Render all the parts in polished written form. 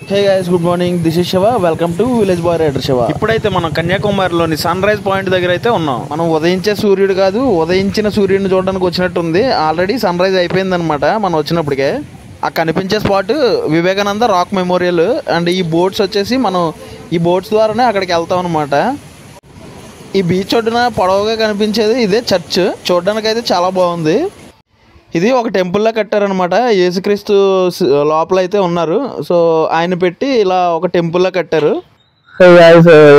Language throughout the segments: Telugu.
Hey guys, good morning. This is Shiva. Welcome to village boy rider Shiva. ఇప్పుడైతే మనం కన్యాకుమారిలోని సన్ రైజ్ పాయింట్ దగ్గర అయితే ఉన్నాం. మనం ఉదయించే సూర్యుడు కాదు, ఉదయించిన సూర్యుడిని చూడడానికి వచ్చినట్టుంది. ఆల్రెడీ సన్ రైజ్ అయిపోయిందనమాట మనం వచ్చినప్పటికే. ఆ కనిపించే spot Vivekananda rock memorial. And ఈ బోట్స్ వచ్చేసి మనం ఈ బోట్స్ ద్వారానే అక్కడికి వెళ్తాం అనమాట. ఈ బీచ్ ఒడ్డున పొడవుగా కనిపించేది ఇదే చర్చ్. చూడడానికి అయితే చాలా బాగుంది. ఇది ఒక టెంపుల్లా కట్టారనమాట. యేసుక్రీస్తు లోపల అయితే ఉన్నారు. సో ఆయన పెట్టి ఇలా ఒక టెంపుల్లా కట్టారు.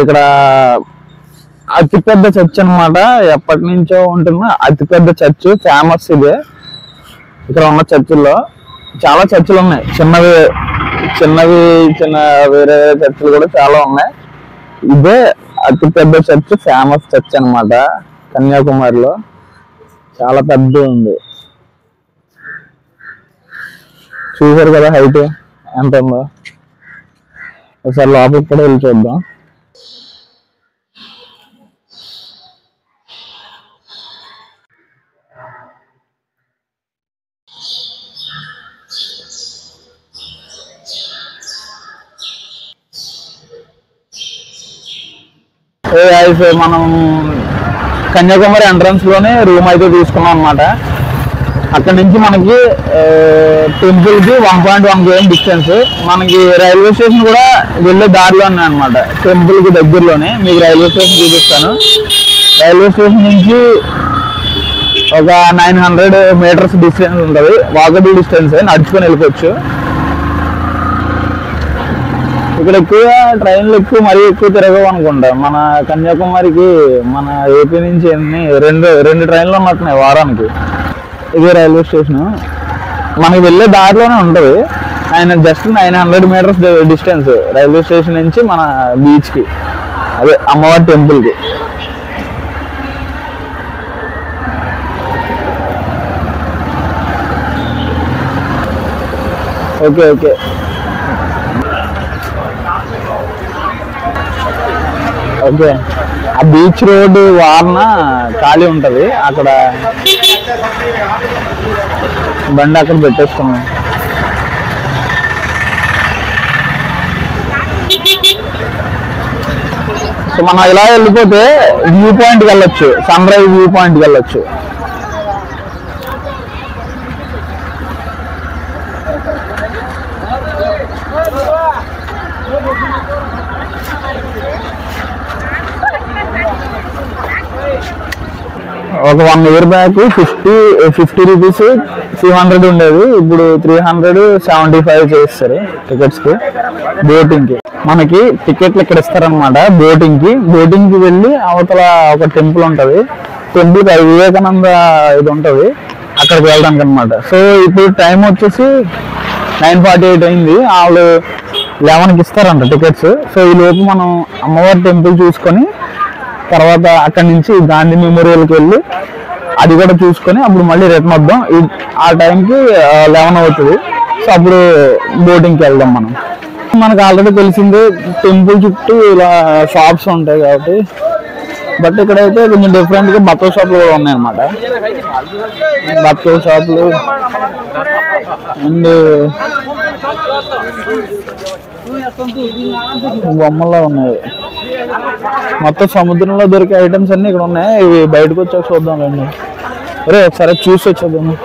ఇక్కడ అతిపెద్ద చర్చ్ అనమాట. ఎప్పటి నుంచో ఉంటున్న అతిపెద్ద చర్చ్, ఫేమస్ ఇదే. ఇక్కడ ఉన్న చర్చిల్లో చాలా చర్చిలు ఉన్నాయి, చిన్నవి వేరే చర్చిలు కూడా చాలా ఉన్నాయి. ఇదే అతిపెద్ద చర్చ్, ఫేమస్ చర్చ్ అనమాట. కన్యాకుమారిలో చాలా పెద్ద ఉంది. చూసారు కదా హైట్ ఎంత ఉందో. ఒకసారి లోపలికి కూడా వెళ్ళి చూద్దాం. మనం కన్యాకుమారి ఎంట్రన్స్ లోనే రూమ్ అయితే తీసుకున్నాం అనమాట. అక్కడ నుంచి మనకి టెంపుల్ కి 1.1 km డిస్టెన్స్. మనకి రైల్వే స్టేషన్ కూడా వెళ్ళే దారిలోనే అనమాట. టెంపుల్ కి దగ్గరలోనే. మీకు రైల్వే స్టేషన్ చూపిస్తాను. రైల్వే స్టేషన్ నుంచి ఒక 900 meters డిస్టెన్స్ ఉంటుంది. వాకబుల్ డిస్టెన్స్, నడుచుకొని వెళ్ళిపోవచ్చు. ఇక్కడ ఎక్కువ ట్రైన్లు మరీ ఎక్కువ తిరగవు అనుకుంటా. మన కన్యాకుమారికి మన ఏపీ నుంచి రెండు ట్రైన్లు ఉన్నట్టున్నాయి వారానికి. ఇదే రైల్వే స్టేషన్. మనకి వెళ్ళే దారిలోనే ఉంటుంది. Just 900 meters distance railway station నుంచి మన బీచ్కి, అదే అమ్మవారి టెంపుల్కి. ఓకే ఓకే ఓకే ఆ బీచ్ రోడ్ వారన ఖాళీ ఉంటుంది. అక్కడ బండి అక్కడ పెట్టేసుకున్నాం. సో మనం ఇలా వెళ్ళిపోతే వ్యూ పాయింట్కి వెళ్ళొచ్చు, సన్ రైజ్ వ్యూ పాయింట్కి వెళ్ళొచ్చు. ఒక 1 year బ్యాక్ 50 రూపీస్ 200 ఉండేది. ఇప్పుడు 375 చేస్తారు టికెట్స్ కి. బోటింగ్ కి మనకి టికెట్లు ఇక్కడ ఇస్తారనమాట. బోటింగ్ కి వెళ్ళి అవతల ఒక టెంపుల్ ఉంటది. టెంపుల్ వివేకానంద ఇది ఉంటది, అక్కడికి వెళ్ళడానికి అనమాట. సో ఇప్పుడు టైం వచ్చేసి 9:48 అయింది. వాళ్ళు 11కి ఇస్తారంట టికెట్స్. సో ఈ లోపు మనం అమ్మవారి టెంపుల్ చూసుకొని తర్వాత అక్కడి నుంచి గాంధీ మెమోరియల్కి వెళ్ళి అది కూడా చూసుకొని అప్పుడు మళ్ళీ రిటర్న్ వద్దాం. ఆ టైంకి 11 అవుతుంది. సో అప్పుడు బోటింగ్కి వెళ్దాం. మనకు ఆల్రెడీ తెలిసిందే టెంపుల్ చుట్టూ ఇలా షాప్స్ ఉంటాయి కాబట్టి. బట్ ఇక్కడైతే కొంచెం డిఫరెంట్గా బట్టల షాపులు కూడా ఉన్నాయన్నమాట. బట్టల షాపులు అండ్ బొమ్మల్లో ఉన్నాయి. మొత్తం సముద్రంలో దొరికే ఐటమ్స్ అన్ని ఇక్కడ ఉన్నాయి. ఇవి బయటకు వచ్చాక చూద్దాం రండి. అరే ఒకసారి చూసి వచ్చేద్దాము.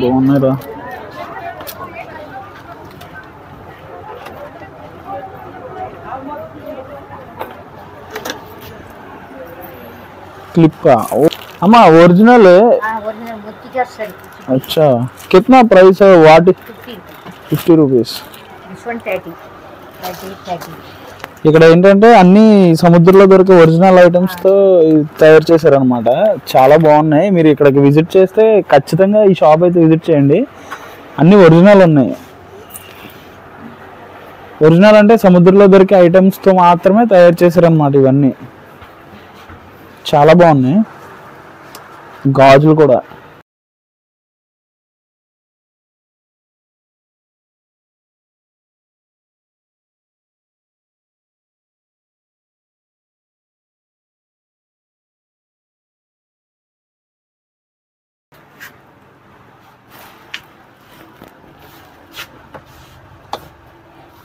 బాగున్నారా? क्लिप अम्मा ओरिजिनल अच्छा कितना प्राइस है? वाट 50 rupees. ఇక్కడ ఏంటంటే అన్ని సముద్రంలో దొరికే ఒరిజినల్ ఐటమ్స్ తో తయారు చేశారనమాట. చాలా బాగున్నాయి. మీరు ఇక్కడికి విజిట్ చేస్తే ఖచ్చితంగా ఈ షాప్ అయితే విజిట్ చేయండి. అన్ని ఒరిజినల్ ఉన్నాయి. ఒరిజినల్ అంటే సముద్రంలో దొరికే ఐటమ్స్ తో మాత్రమే తయారు చేశారన్నమాట. ఇవన్నీ చాలా బాగున్నాయి. గాజులు కూడా.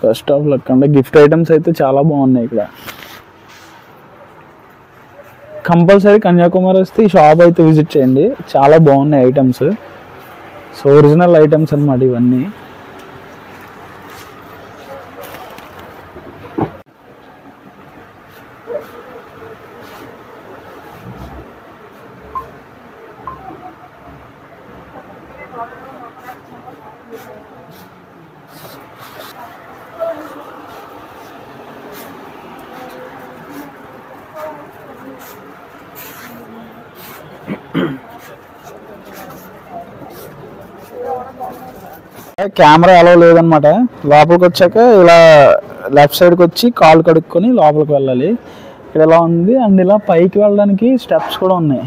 ఫస్ట్ ఆఫ్ లక్ అంటే గిఫ్ట్ ఐటమ్స్ అయితే చాలా బాగున్నాయి ఇక్కడ. కంపల్సరీ కన్యాకుమారి వస్తే ఈ షాప్ అయితే విజిట్ చేయండి, చాలా బాగున్నాయి ఐటమ్స్. సో ఒరిజినల్ ఐటమ్స్ అన్నమాట ఇవన్నీ. కెమెరా అలౌ లేదనమాట. లోపలికి వచ్చాక ఇలా లెఫ్ట్ సైడ్కి వచ్చి కాలు కడుక్కొని లోపలికి వెళ్ళాలి. ఇక్కడ ఇలా ఉంది. అండ్ ఇలా పైకి వెళ్ళడానికి స్టెప్స్ కూడా ఉన్నాయి.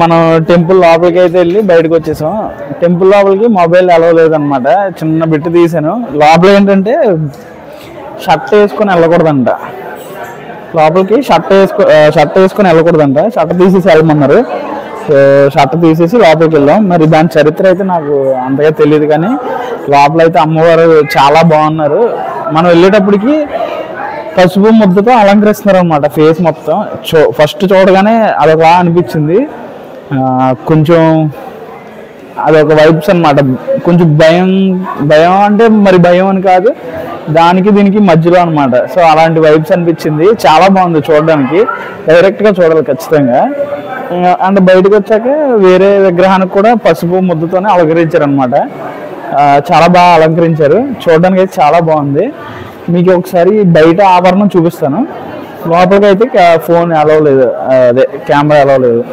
మనం టెంపుల్ లోపలికి అయితే వెళ్ళి బయటకు వచ్చేసాం. టెంపుల్ లోపలికి మొబైల్ అలౌ లేదనమాట. చిన్న బిట్ తీసాను. లోపల ఏంటంటే షర్ట్ వేసుకొని వెళ్ళకూడదంట. లోపలికి షర్ట్ వేసుకొని వెళ్ళకూడదంట. షర్ట్ తీసేసి వెళ్ళమన్నారు. సో షర్ట్ తీసేసి లోపలికి వెళ్ళాం. మరి దాని చరిత్ర అయితే నాకు అంతగా తెలియదు, కానీ లోపల అయితే అమ్మవారు చాలా బాగున్నారు. మనం వెళ్ళేటప్పటికి పసుపు ముద్దతో అలంకరిస్తున్నారు అనమాట ఫేస్ మొత్తం. ఫస్ట్ చూడగానే అదొకలా అనిపించింది. కొంచెం అదొక వైబ్స్ అనమాట. కొంచెం భయం అంటే మరి భయం అని కాదు, దానికి దీనికి మధ్యలో అనమాట. సో అలాంటి వైబ్స్ అనిపించింది. చాలా బాగుంది చూడడానికి. డైరెక్ట్గా చూడాలి ఖచ్చితంగా. అండ్ బయటకు వచ్చాక వేరే విగ్రహానికి కూడా పసుపు ముద్దతోనే అలంకరించారు అనమాట. చాలా బాగా అలంకరించారు. చూడడానికి అయితే చాలా బాగుంది. మీకు ఒకసారి బయట ఆభరణం చూపిస్తాను. లోపలికి అయితే ఫోన్ అలౌ లేదు, అదే కెమెరా అలౌ లేదు.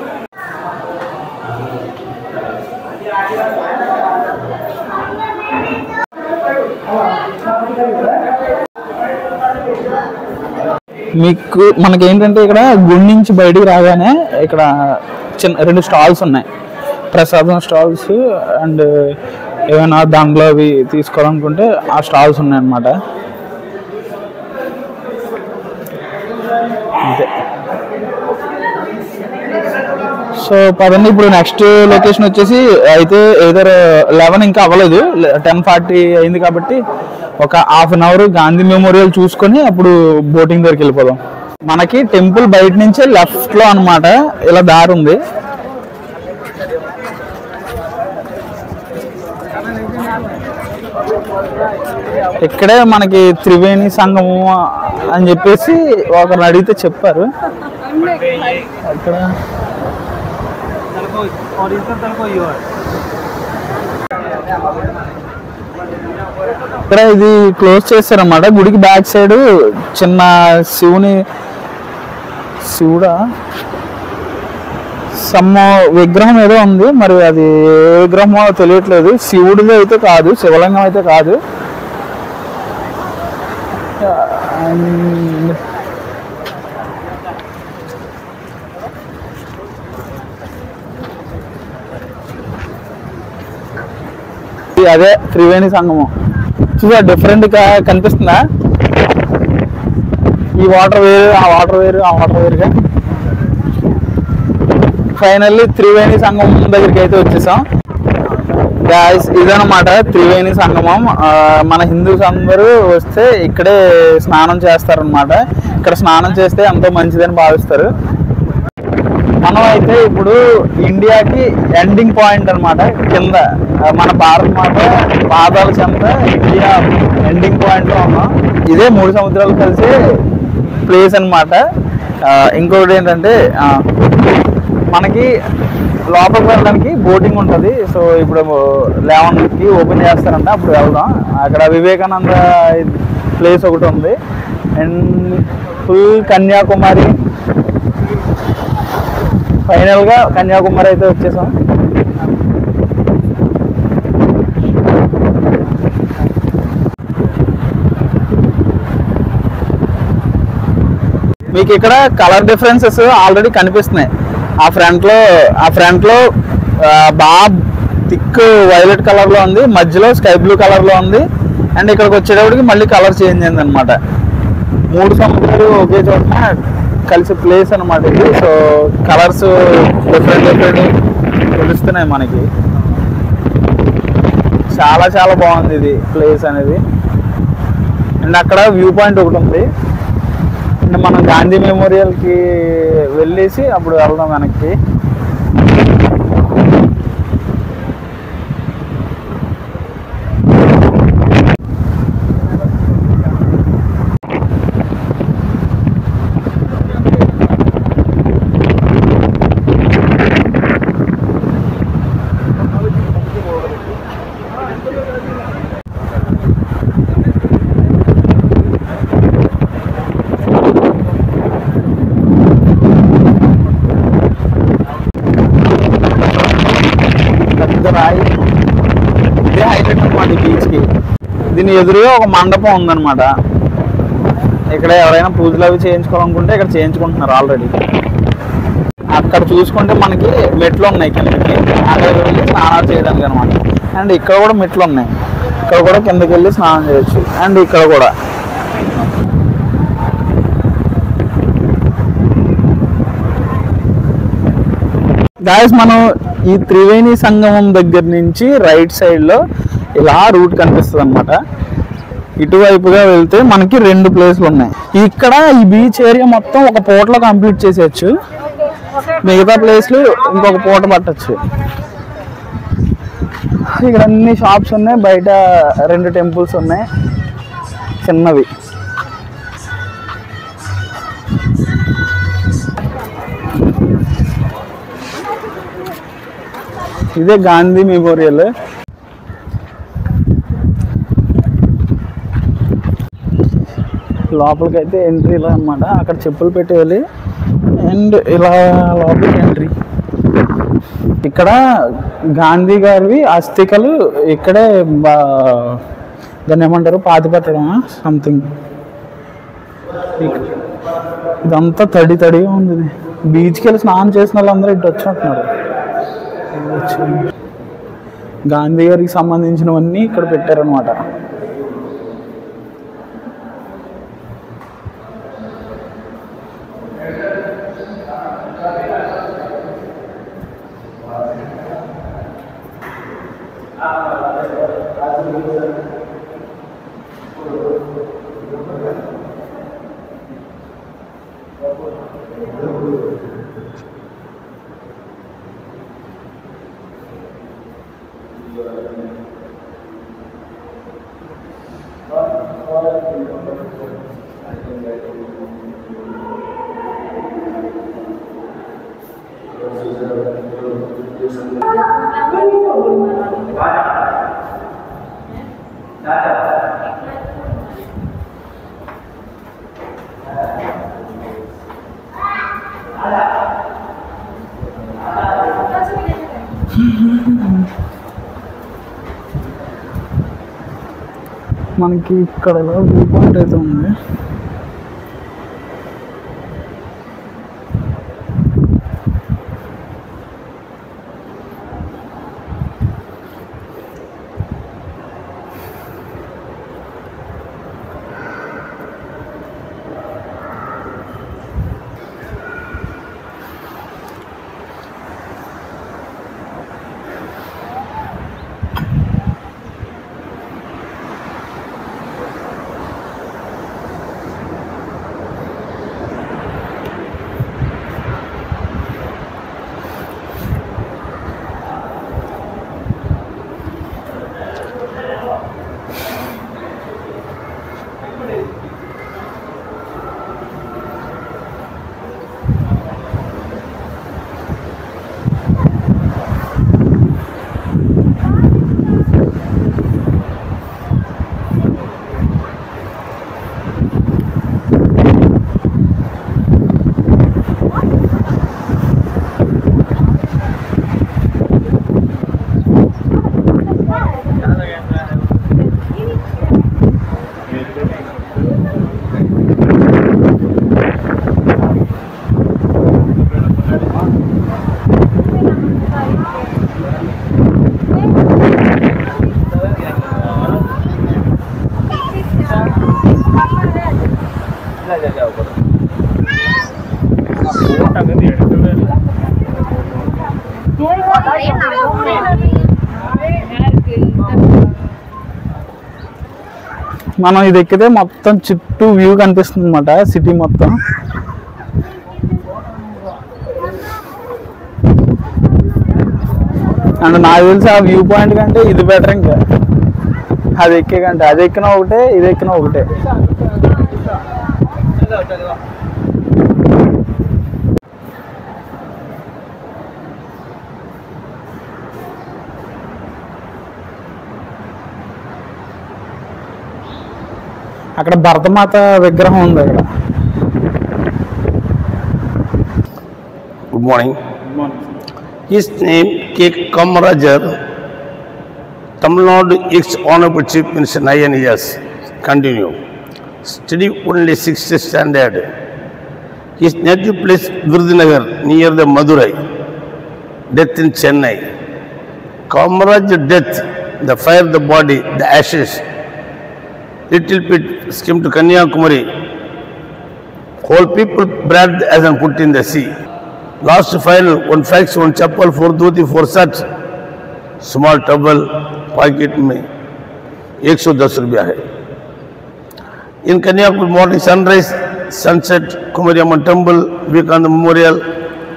మనకేంటంటే ఇక్కడ గుడి నుంచి బయటికి రాగానే ఇక్కడ చిన్న 2 స్టాల్స్ ఉన్నాయి. ప్రసాదం స్టాల్స్ అండ్ ఏమైనా దండలు అవి తీసుకోవాలనుకుంటే ఆ స్టాల్స్ ఉన్నాయి అన్నమాట. అంతే. సో పదండి, ఇప్పుడు నెక్స్ట్ లొకేషన్ వచ్చేసి అయితే ఏదర్ 11 ఇంకా అవ్వలేదు, 10:40 అయింది కాబట్టి ఒక half an hour Gandhi memorial చూసుకొని అప్పుడు బోటింగ్ దగ్గరికి వెళ్ళిపోదాం. మనకి టెంపుల్ బయట నుంచే లెఫ్ట్ లో అనమాట ఇలా దారి ఉంది. ఇక్కడే మనకి త్రివేణి సంగమం అని చెప్పేసి ఒకరిని అడిగితే చెప్పారు. అక్కడ ఇక్కడ ఇది క్లోజ్ చేస్తారన్నమాట. గుడికి బ్యాక్ సైడ్ చిన్న శివుడా సమ్మ విగ్రహం ఏదో ఉంది. మరి అది ఏ విగ్రహమో తెలియట్లేదు. శివుడిది అయితే కాదు, శివలింగం అయితే కాదు. అదే త్రివేణి సంగమం. చూసా డిఫరెంట్ గా కనిపిస్తుందా? ఈ వాటర్ వేరు, ఆ వాటర్ వేరు, ఆ వాటర్ వేరుగా. ఫైనల్లీ త్రివేణి సంగమం దగ్గరికి అయితే వచ్చేసాం. గాయ్స్ ఇదన్నమాట త్రివేణి సంగమం. మన హిందూస్ అందరూ వస్తే ఇక్కడే స్నానం చేస్తారనమాట. ఇక్కడ స్నానం చేస్తే ఎంతో మంచిదని భావిస్తారు. మనం అయితే ఇప్పుడు ఇండియాకి ఎండింగ్ పాయింట్ అనమాట. కింద మన భారత మాత పాదాల చెంత ఇండియా ఎండింగ్ పాయింట్ లో ఉన్నాం. ఇదే 3 సముద్రాలు కలిసే ప్లేస్ అనమాట. ఇంకొకటి ఏంటంటే మనకి లోపలికి వెళ్ళడానికి బోటింగ్ ఉంటుంది. సో ఇప్పుడు 11కి ఓపెన్ చేస్తారంట, అప్పుడు వెళ్దాం. అక్కడ వివేకానంద ప్లేస్ ఒకటి ఉంది. And full Kanyakumari. ఫైనల్గా కన్యాకుమారి అయితే వచ్చేసాం. మీకు ఇక్కడ కలర్ డిఫరెన్సెస్ ఆల్రెడీ కనిపిస్తున్నాయి. ఆ ఫ్రంట్ లో బాగా థిక్ వైలెట్ కలర్ లో ఉంది, మధ్యలో స్కై బ్లూ కలర్ లో ఉంది, అండ్ ఇక్కడికి వచ్చేటప్పటికి మళ్ళీ కలర్ చేంజ్ అయింది అనమాట. 3 సముద్రాలు ఒకే చోట కలిసి ప్లేస్ అనమాట ఇది. సో కలర్స్ డిఫరెంట్ తెలుస్తున్నాయి మనకి. చాలా చాలా బాగుంది ఇది ప్లేస్ అనేది. అండ్ అక్కడ వ్యూ పాయింట్ ఒకటి ఉంది. అండ్ మనం గాంధీ మెమోరియల్కి వెళ్ళేసి అప్పుడు వెళ్దాం వెనక్కి. ఇదే హైలైట్ అనమాట ఈ బీచ్కి. దీని ఎదురుగా ఒక మండపం ఉందన్నమాట. ఇక్కడ ఎవరైనా పూజలు అవి చేయించుకోవాలనుకుంటే ఇక్కడ చేయించుకుంటున్నారు ఆల్రెడీ. అక్కడ చూసుకుంటే మనకి మెట్లు ఉన్నాయి కిందకి, అక్కడ వెళ్ళి స్నానాలు చేయడానికి అనమాట. అండ్ ఇక్కడ కూడా మెట్లు ఉన్నాయి, ఇక్కడ కూడా కిందకి వెళ్ళి స్నానం చేయొచ్చు. అండ్ ఇక్కడ కూడా గాయస్ మనం ఈ త్రివేణి సంగమం దగ్గర నుంచి రైట్ సైడ్ లో ఇలా రూట్ కనిపిస్తుంది అనమాట. ఇటువైపుగా వెళ్తే మనకి 2 ప్లేస్లు ఉన్నాయి. ఇక్కడ ఈ బీచ్ ఏరియా మొత్తం ఒక పూటలో కంప్లీట్ చేసేయచ్చు, మిగతా ప్లేస్లు ఇంకొక పూట పట్టచ్చు. ఇక్కడ అన్ని షాప్స్ ఉన్నాయి, బయట 2 టెంపుల్స్ ఉన్నాయి చిన్నవి. ఇదే గాంధీ మెమోరియల్. లోపలికైతే ఎంట్రీ ఇలా అనమాట. అక్కడ చెప్పులు పెట్టేయాలి అండ్ ఇలా లోపలికి ఎంట్రీ. ఇక్కడ గాంధీ గారివి అస్థికలు ఇక్కడే దాన్ని ఏమంటారు, పాతిపెట్టడం సంథింగ్. ఇదంతా తడిగా ఉంది. బీచ్కి వెళ్ళి స్నానం చేసిన వాళ్ళందరూ ఇటు వచ్చినట్టున్నారు. గాంధీ గారికి సంబంధించినవన్నీ ఇక్కడ పెట్టారనమాట. మనకి ఇక్కడ వ్యూ పాయింట్ అయితే ఉంది. మనం ఇది ఎక్కితే మొత్తం చుట్టూ వ్యూ కనిపిస్తుంది అన్నమాట, సిటీ మొత్తం. అండ్ నాకు తెలిసి ఆ వ్యూ పాయింట్ కంటే ఇది బెటర్. ఇంకా అది ఎక్కే కంటే అది ఎక్కినా ఒకటే, ఇది ఎక్కినా ఒకటే. అక్కడ భరతమాత విగ్రహం ఉంది అక్కడ. Good morning. His name K. Kamarajar, Tamil Nadu ex-honorable chief minister 9 years. Continue. Study only 6th standard. His native place Virudhunagar near the Madurai. Death in Chennai. Kamarajar death, the fire, the body, the ashes. Little bit skimmed to Kanyakumari. Whole people bred as and put in the sea. Last final, one fax, one chappal, 4 dhoti, 4 shirts. Small towel, pocket में 110 रुपया है. In Kanyakumari morning sunrise, sunset, Kumariamman temple, Vivekananda memorial,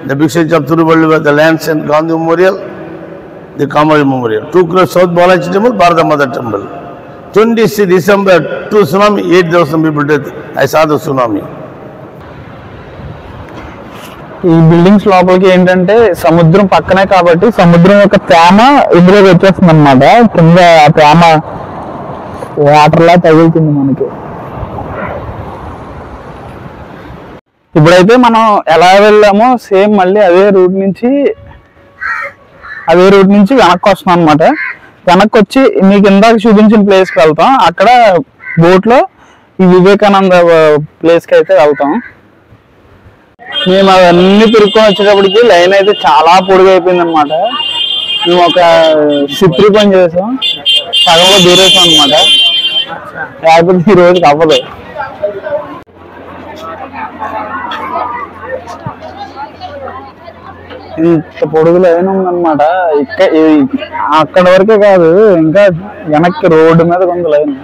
the big stage of Thiruvalluvar, the lands and Gandhi memorial, the Kamarajar memorial. 2 crore South Balaji temple, Bharata Mother temple. 26 December, 2 tsunami, 8,000 people dead. I saw the tsunami. ఈ బిల్డింగ్స్ లోపలికి ఏంటంటే సముద్రం పక్కనే కాబట్టి సముద్రం యొక్క తేమ ఇందులోకి వచ్చేస్తుంది అనమాట. కింద ఆ తేమ వాటర్ లా తగులుతుంది మనకి. ఇప్పుడైతే మనం ఎలా వెళ్ళామో సేమ్ మళ్ళీ అదే రూట్ నుంచి వెనక్కి వస్తున్నాం అనమాట. వెనక్కి వచ్చి మీకు ఇందాక చూపించిన ప్లేస్కి వెళ్తాం. అక్కడ బోట్లో ఈ వివేకానంద ప్లేస్కి అయితే వెళ్తాం. మేము అవన్నీ తిరుక్కొని వచ్చేటప్పటికి లైన్ అయితే చాలా పొడుగు అయిపోయింది అనమాట. మేము ఒక సిత్రి పని చేసాం, సగంలో దూరేసాం అనమాట. లేకపోతే ఈ రోజుకి అవ్వదు. ఇంత పొడుగు లైన్ ఉందన్నమాట. అక్కడ వరకే కాదు, ఇంకా వెనక్కి రోడ్డు మీద ఉంది లైన్.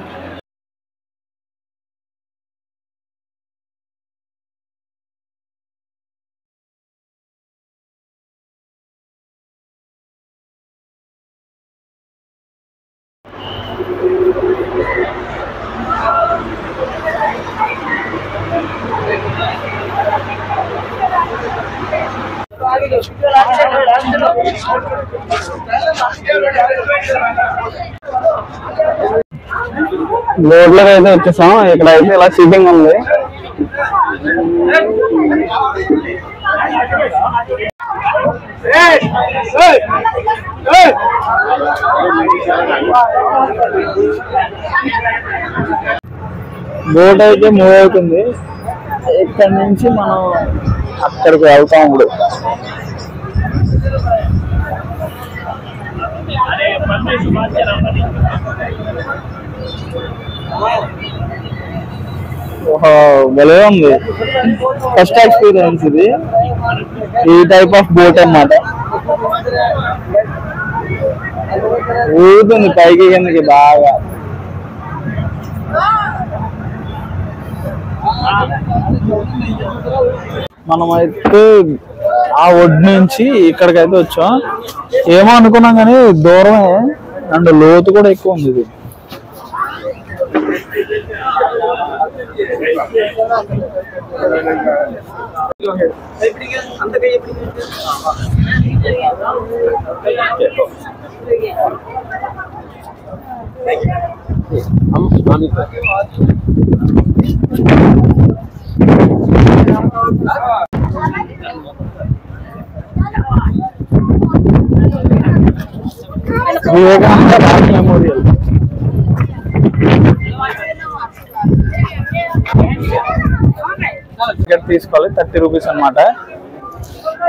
రోడ్లో అయితే వచ్చేసాం. ఇక్కడ అయితే ఇలా సీటింగ్ ఉంది. బోట్ అయితే మూవ్ అవుతుంది. ఇక్కడ నుంచి మనం అక్కడికి వెళ్తాం. ఇప్పుడు భలే ఉంది. ఫస్ట్ ఎక్స్పీరియన్స్ ఇది, ఈ టైప్ ఆఫ్ బోట్ అన్నమాట. ఊగుతుంది పైకి కిందకి బాగా. మనమైతే ఆ ఒడ్డు నుంచి ఇక్కడికైతే వచ్చాం. ఏమో అనుకున్నాం కానీ దూరమే అండ్ లోతు కూడా ఎక్కువ ఉంది ఇది. Vivekananda rock memorial. టికెట్ తీసుకోవాలి, 30 రూపీస్ అన్నమాట.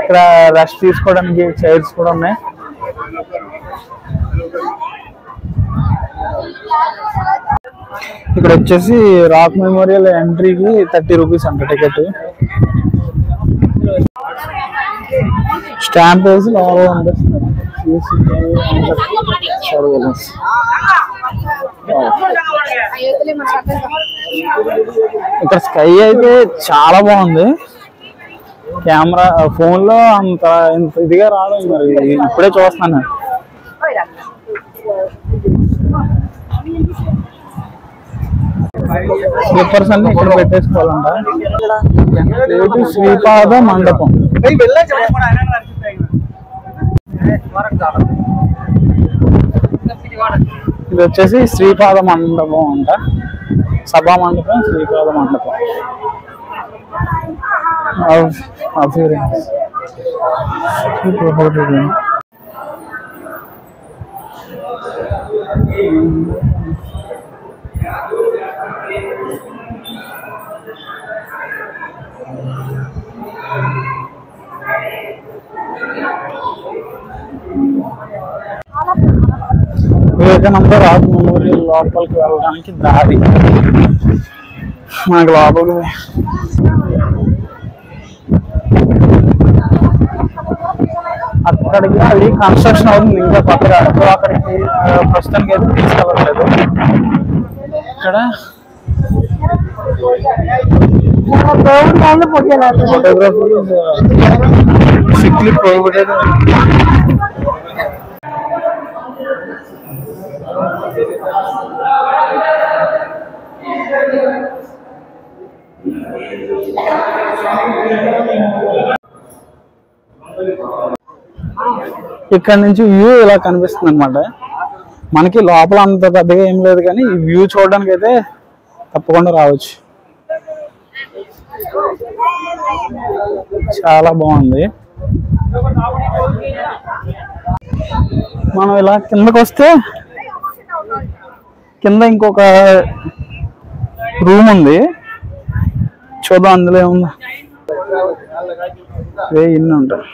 ఇక్కడ రెస్ట్ తీసుకోవడానికి చైర్స్ కూడా ఉన్నాయి. ఇక్కడ వచ్చేసి రాక్ మెమోరియల్ ఎంట్రీకి 30 రూపీస్ అంట టికెట్. స్టాంప్ వేసి లోపల పంపిస్తున్నారు. ఇక్కడ స్కై అయితే చాలా బాగుంది. కెమెరా ఫోన్ లో అంత ఇదిగా రాదు, మరి ఇప్పుడే చూస్తున్నాను. స్లీపర్స్ అన్ని ఇక్కడ పెట్టేసుకోవాలంట. శ్రీపాద మండపం. ఇది వచ్చేసి శ్రీపాద మండపం అంట. సభా మండపం, శ్రీపాద మండపం. వివేకానంద రాక్ మెమోరియల్ లోపలికి వెళ్ళడానికి దారి. మనకు లోపలికి అక్కడికి అది కన్స్ట్రక్షన్ అవుతుంది ఇంకా కొత్తగా. అక్కడికి ప్రస్తుతానికి అయితే తీసుకెళ్ళట్లేదు. ఇక్కడ ఫోటోగ్రఫీ స్ట్రిక్ట్లీ ప్రొహిబిటెడ్. ఇక్కడ నుంచి వ్యూ ఇలా కనిపిస్తుంది అనమాట. మనకి లోపల అంత పెద్దగా ఏం లేదు, కానీ ఈ వ్యూ చూడడానికి అయితే తప్పకుండా రావచ్చు. చాలా బాగుంది. మనం ఇలా కిందకు వస్తే కింద ఇంకొక రూమ్ ఉంది, చూద్దాం అందులో ఏముందా. ఇన్ని ఉంటాయి.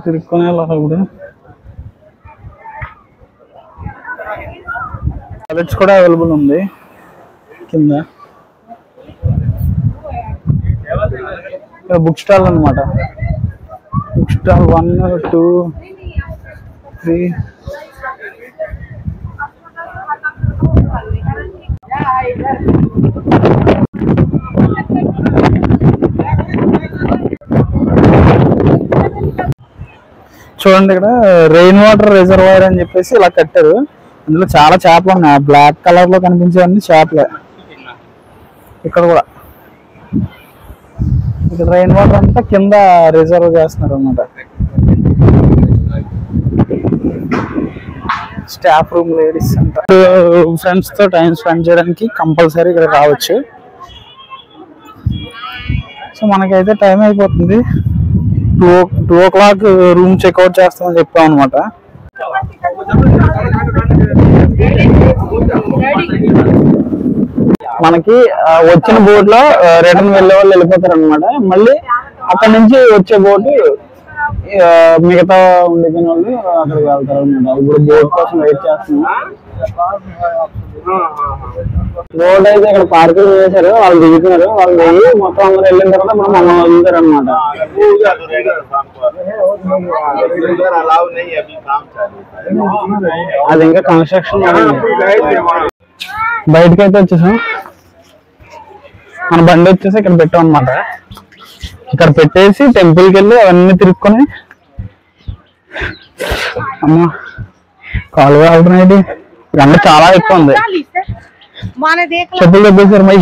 తిరుక్కొని వెళ్ళాలి. ఇప్పుడు టాయిలెట్స్ కూడా అవైలబుల్ ఉంది కింద. బుక్ స్టాల్ అన్నమాట. Book stall 1, 2, 3. చూడండి, ఇక్కడ రెయిన్ వాటర్ రిజర్వాయర్ అని చెప్పేసి ఇలా కట్టారు. ఇందులో చాలా చేపలు ఉన్నాయి. బ్లాక్ కలర్ లో కనిపించేవన్నీ చేపలే. ఇక్కడ కూడా ఇక్కడ రెయిన్ వాటర్ అంతా కింద రిజర్వ్ చేస్తున్నారు అన్నమాట. స్టాఫ్ రూమ్, లేడీస్ అంతా. ఫ్రెండ్స్ తో టైం స్పెండ్ చేయడానికి కంపల్సరీ ఇక్కడ రావచ్చు. సో మనకైతే టైం అయిపోతుంది. 2 o'clock రూమ్ చెక్అవుట్ చేస్తామని చెప్పాం అనమాట. మనకి వచ్చిన బోట్ లో రిటర్న్ వెళ్ళే వాళ్ళు వెళ్ళిపోతారు అనమాట. మళ్ళీ అక్కడ నుంచి వచ్చే బోటు మిగతా ఉండే వాళ్ళు అక్కడికి వెళ్తారు అనమాట. ఇప్పుడు బోట్ కోసం వెయిట్ చేస్తున్నాం. బోట్ అయితే ఇక్కడ పార్కింగ్ చేశారు, వాళ్ళు దిగుతున్నారు. వాళ్ళు దిగి మొత్తం అందరూ వెళ్ళిన తర్వాత మనం మమ్మల్ని వదులుతారు అనమాట. అది ఇంకా కన్స్ట్రక్షన్. బయటకి అయితే వచ్చేసాం. మన బండి వచ్చేసి ఇక్కడ పెట్టాం అనమాట. ఇక్కడ పెట్టేసి టెంపుల్కి వెళ్ళి అవన్నీ తిరుక్కొని, అమ్మా కాలువ అవుతున్నాయి. ఎండ చాలా ఎక్కువ ఉంది. చెప్పులు దెబ్బేశారు మై.